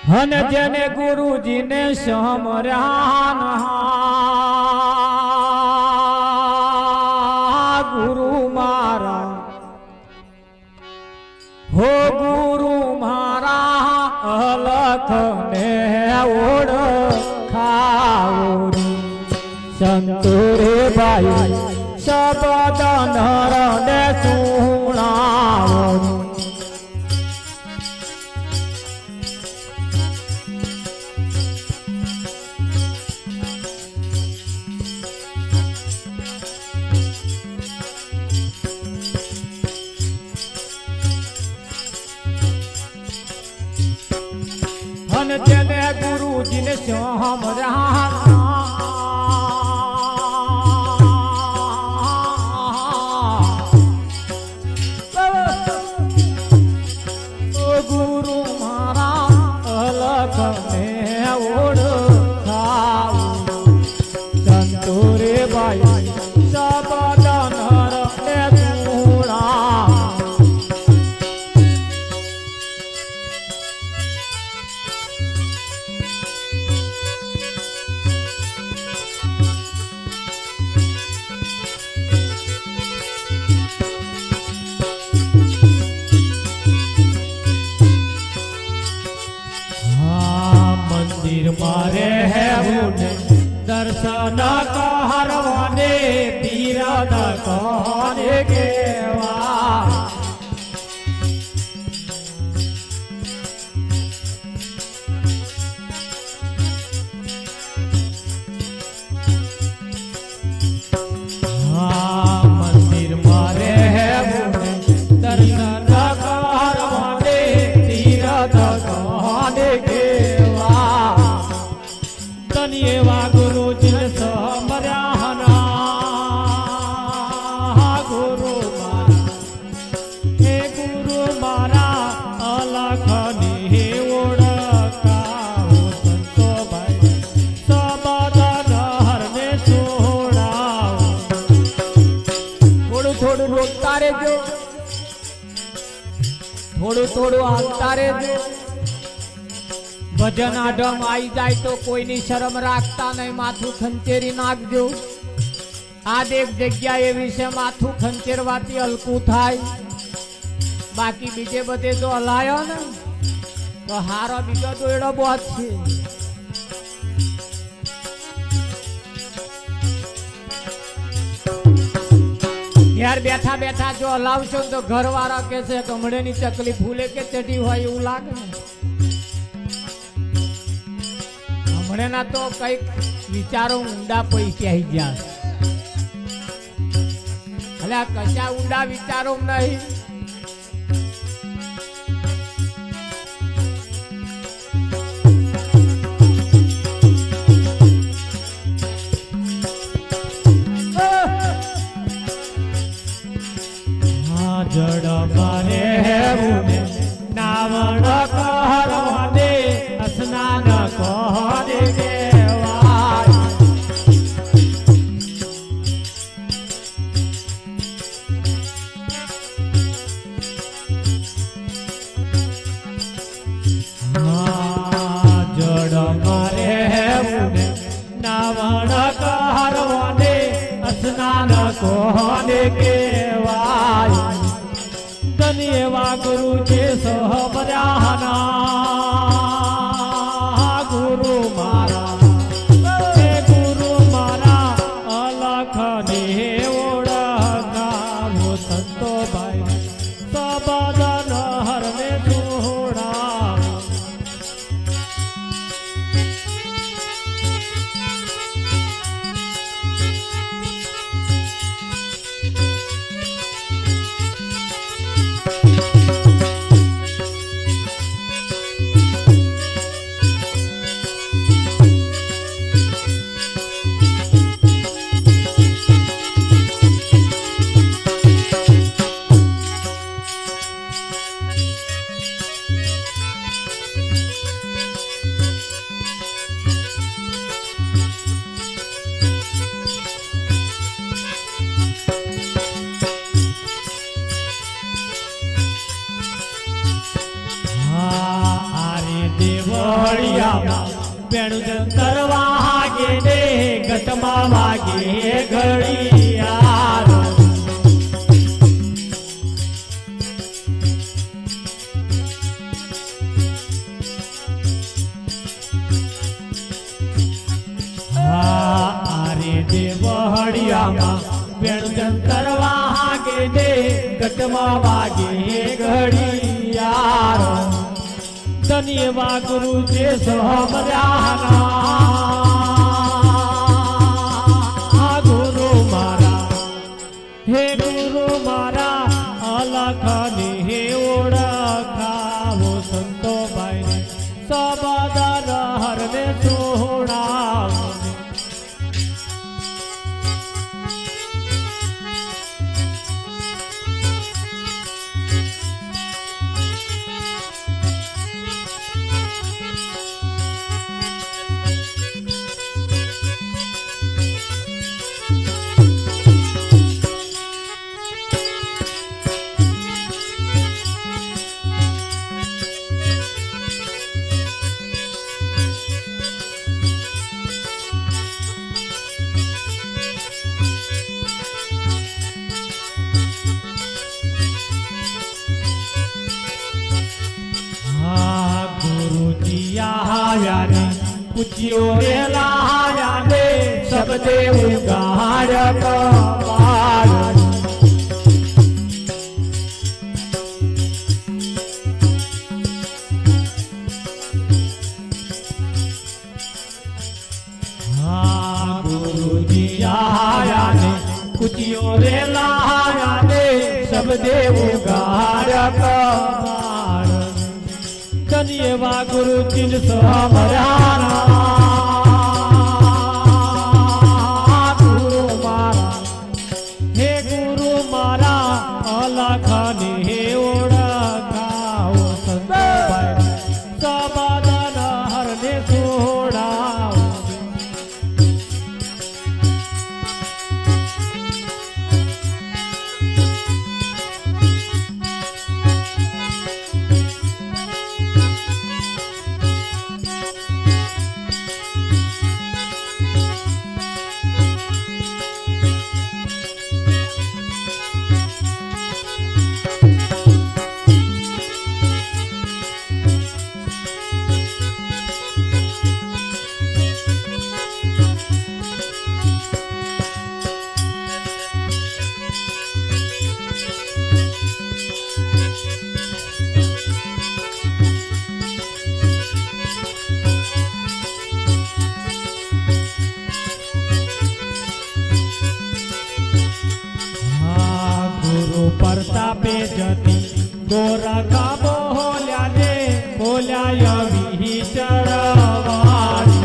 हन जने गुरुजी ने समरान गुरु मारा हो गुरु मारा अलख ने ओळखावरी संतोरे बाई शब्द नर ने सुणावरी जने गुरुजी ने गुरु मारा अलग में ओळखाव संतोरे बाई शब्द नर ने सुणा मारे है दर्शन कहरवाने तीरथ कहने के मंदिर मारे है दर्शन कहरवाने तीरथ कहने के एवा गुरुजी समर्याना गुरु मारा अलखनी ओळखाव संतो भाई सबद नहर ने सोडाव थोड़ू थोड़ू रोकता रेजो थोड़ू थोड़ू हालता रेजो भजन आडम आई जाए तो कोई नहीं शरम राखता नहीं माथू खंचेरी नाखजो आज एक जग्या ए विषय माथू खंचेरवाती हलकू थाय बाकी बीजे बधे जो हलायो ने तो हारो बीजो दोयडो बहुत छे यार बैठा बैठा जो हलावशो तो घरवाळा कहेशे के हमणेनी चकली फूले के चढ़ी होय एवुं लागे ने ना तो कई विचारो ऊंडा पैकी आई जा अल्या कशा ऊंडा विचारो नहीं जड़ मारे है नावण कहरवाने स्नान कहने देवाय जड़ मारे है नावण कहरवाने स्नान कहने देवाय धन्यवा गुरु के सहमर्याना गुरु मारा अलखने ओळखाव संतो भाई सबद नहर ने सोडा देवहड़िया बेणु जंतर वागे दे घटमा वागे घड़ियार देवहड़िया बेणु जंतर वागे दे घटमा वागे घड़ियार धन्यवाद गुरु जे सोमराना गुरु मारा हे गुरु मारा अलखनी हे ओळखावो संतो भाई सबदर हरने सोडावो पूछियो रे लाया दे सब देव गार कमार हाँ गुरु जी आया ने पूछियो रे लाया दे सब देव गार कमार धन्यवा गुरु जिन सोमराना गुरु मारा हे गुरु मारा अलखनी हे ओळखावो संत भाई सबदन हरने सोडावो परतापे जती गोरखा बोल्या दे बोल्या यवी चरवारी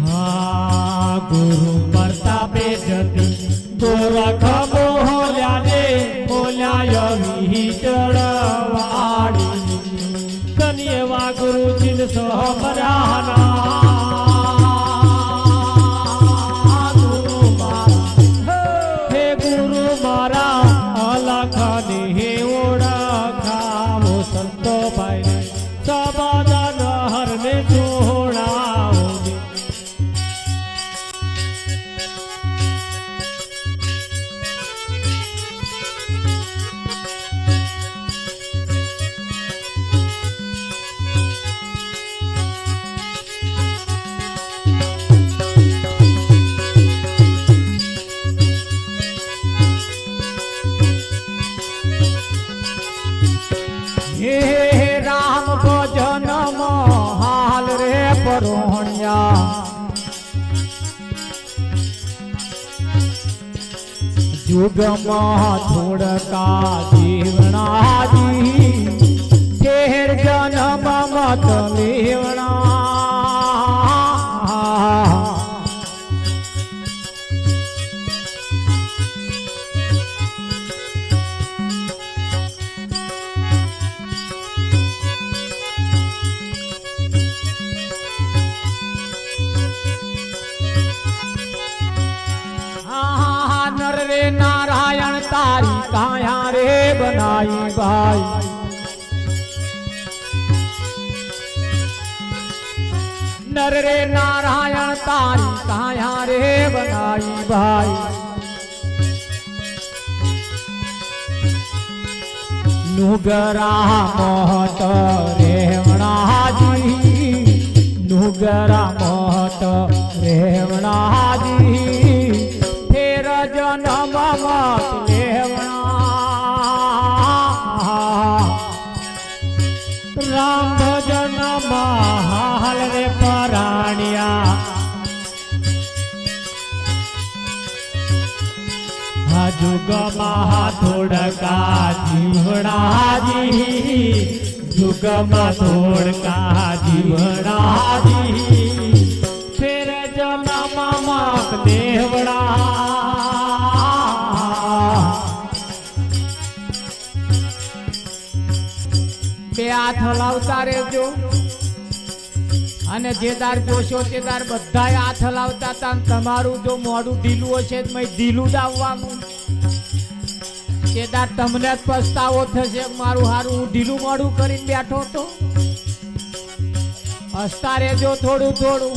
हाँ गुरु परतापे जती गोरखा बोल्या दे बोल्या यवी चरवारी धन्यवा गुरु जिन सोमराना गुरु मारा हे गुरु मारा अलखनी हे ओळखावो संतो भाई सबदन हरने सोडावो हे राम भजन महाल रे परोहणिया जुग छोड़का जीवना जी तेर जन्म मत लेवना रे नारायण तारी काया रे बनाई भाई। नर रे नारायण तारी काया रे बनाई भाई। नुगरा महत रेवणा जी, नुगरा महत रेवणा जी, फेर जन्म मत लेवणा। राम भजन महाल रे पराणिया, जुग महाथोड़का जीवड़ा जी, जुग महाथोड़का जीवड़ा जी, फिर जन्म मत देवड़ा। બે હાથ હલાવતા રહેજો અને જે દાર જોશો તે દાર બધાય હાથ હલાવતા હતા। તમારું જો મોઢું ઢીલું હશે તો મેં ઢીલું જ આવવાનું। તે દાર તમને જ પસ્તાવો થશે, મારું હારું હું ઢીલું મોઢું કરીને બેઠો તો। હસતા રહેજો થોડું થોડું।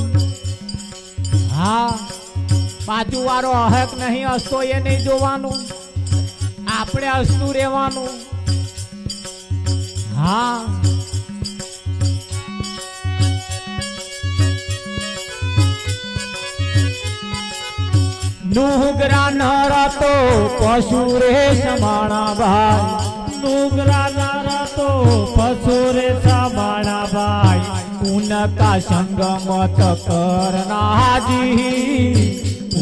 હા, બાજુ વાળો હક નહીં હસતો એ નહીં જોવાનું, આપણે હસતું રહેવાનું। हाँ, नुगरा नर तो पशु रे समाना भाई। नुगरा नर तो पशु रे समाना भाई। उनका संग मत करना जी,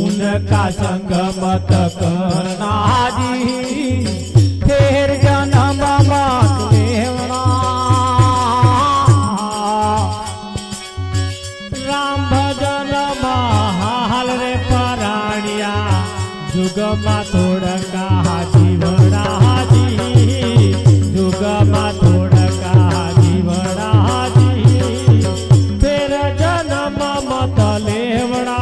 उनका संग मत करना जी, फिर जन्म मत लेवना। राम भजन महाल रे पराणिया, जुग मा थोड़का जीवड़ा जी, जुग मा थोड़का जीवड़ा जी, फिर जन्म मत लेवड़ा।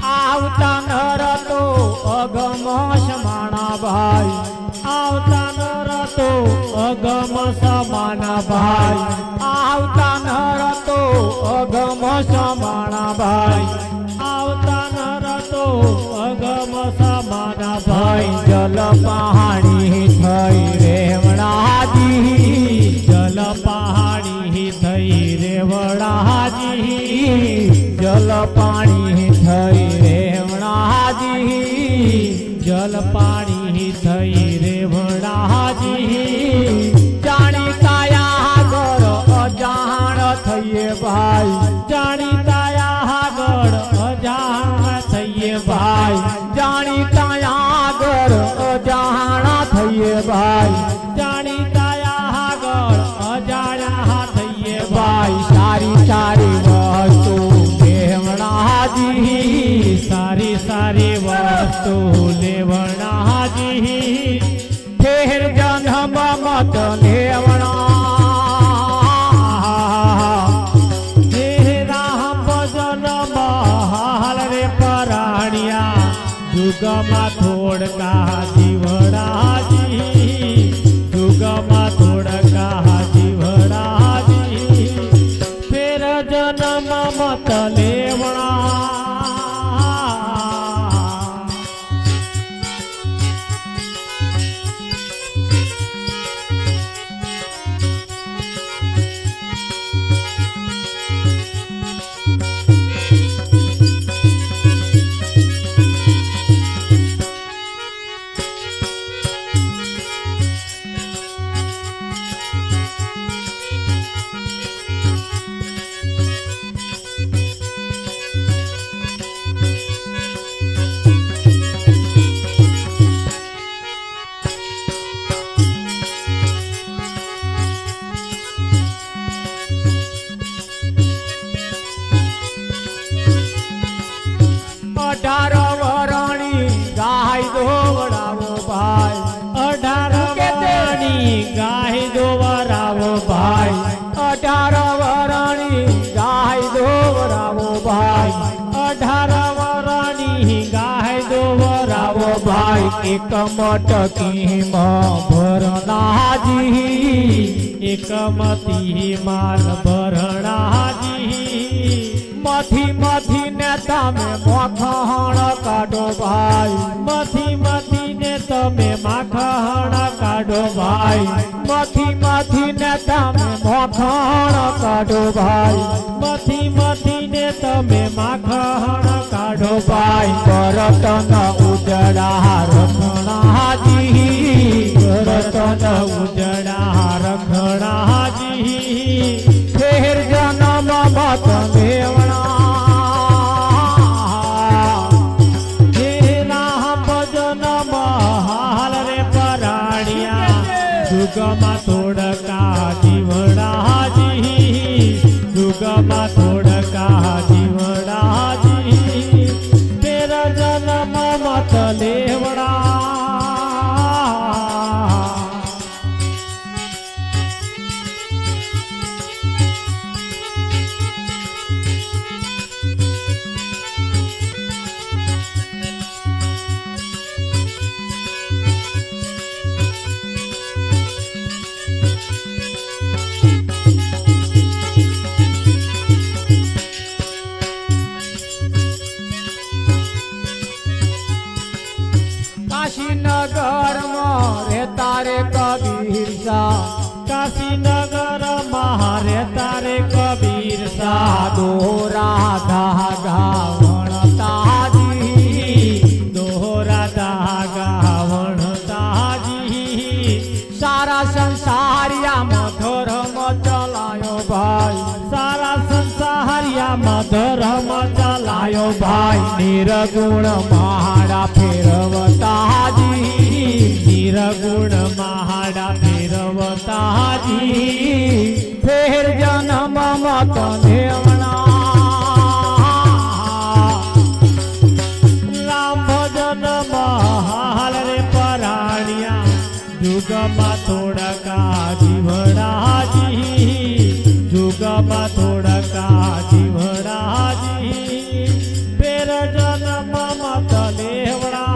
आवता नर तो अगम समाना भाई। आवता नर तो अगम समाना भाई। आवता नर तो अगम समाना भाई। आवता नर तो अगम समाना भाई। जल पहाड़ी थई रेवणा जी, जल पहाड़ी थई रेवणा जी, जल पानी थई रेवणा जी, जल पानी थई रेवणा जी। जानी काया गड़ अजाण थईए भाई। जानी काया गड़ अजाण थईए भाई। जानी काया गड़ अजाण थईए भाई। जानी काया गड़ अजाण थईए भाई। सारी सारी वस्तु लेवणा जी, सारी सारी वस्तु लेवणा जी, फिर जन्म मत लेवणा। राम भजन महाल रे पराणिया, जुग मा थोड़का जीवड़ा जी, ગાય દોવરાવો ભાઈ 18 વરણી ગાય દોવરાવો ભાઈ 18 વરની ગાય દોવરાવો ભાઈ એક મટકીમાં ભરણાજી એક મતી માલ ભરણાજી મથી ને તમે મોખણ કાઢો ભાઈ મથી ને તમે માખણ કાઢો ભાઈ મથી ને તમે મોખણ કાઢો ભાઈ મથી ને તમે માખણ કાઢો ભાઈ ભરતન ઉજળા રખણાજી ભરતન ઉજળા રખણાજી ફેર જન્મ મત મેવણા દુર્ગમાં થોડકા જીવડાજી દુર્ગમાં થોડકા જીવડાજી તેર જન્મ મત લેવડા કાશીનગરમાં રહેતા રે કબીર શાહ કાશીનગર મહારે તારે કબીર શાહ દોરા ધાગા વણતાજી દોહરા દાગા વણતાજી સારા સંસારિયામાં ધર્મ ચલાયો ભાઈ સારા સંસારિયામાં ધર્મ ચલાયો ભાઈ નિર્ગુણ મહાડા ફેરવતાજી નિર્ગુણ મહાડા ફેરવતાજી ફેર જન્મ મત દેવણા રામ ભજન મહાલ રે પરાણિયા જુગમાં થોડકા જીવડાજી જુગમાં થોડકા જીવડાજી ફેર જન્મ મત લેવડા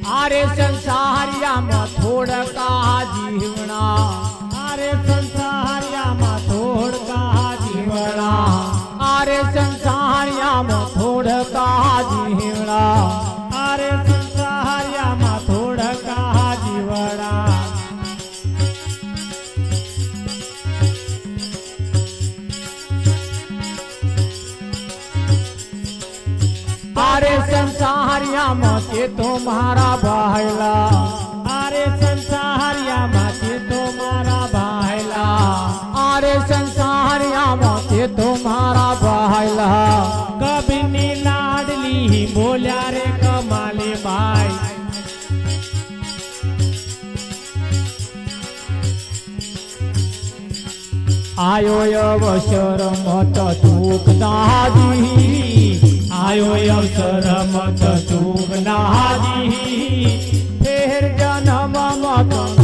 આરે સંસારિયામાં થોડકા જીવણા આરે સંસારિયામાં થોડકા જીવડા આરે સંસારિયામાં થોડકા જીવણા આરે સંસારિયામાં થોડકા જીવડા આરે સંસારિયામાં તે તો મારા ભાઈલા આરે સંસારિયામાં તે તો મારા ભાઈલા આરે સંસારિયામાં તે તો મારા ભાઈલા કબીરની લાડલી બોલ્યા રે કમાલે ભાઈ આયો અવસર મત ચૂકદાજી આયો અવસર મત ચૂક નાજી ફેર જન્મ મત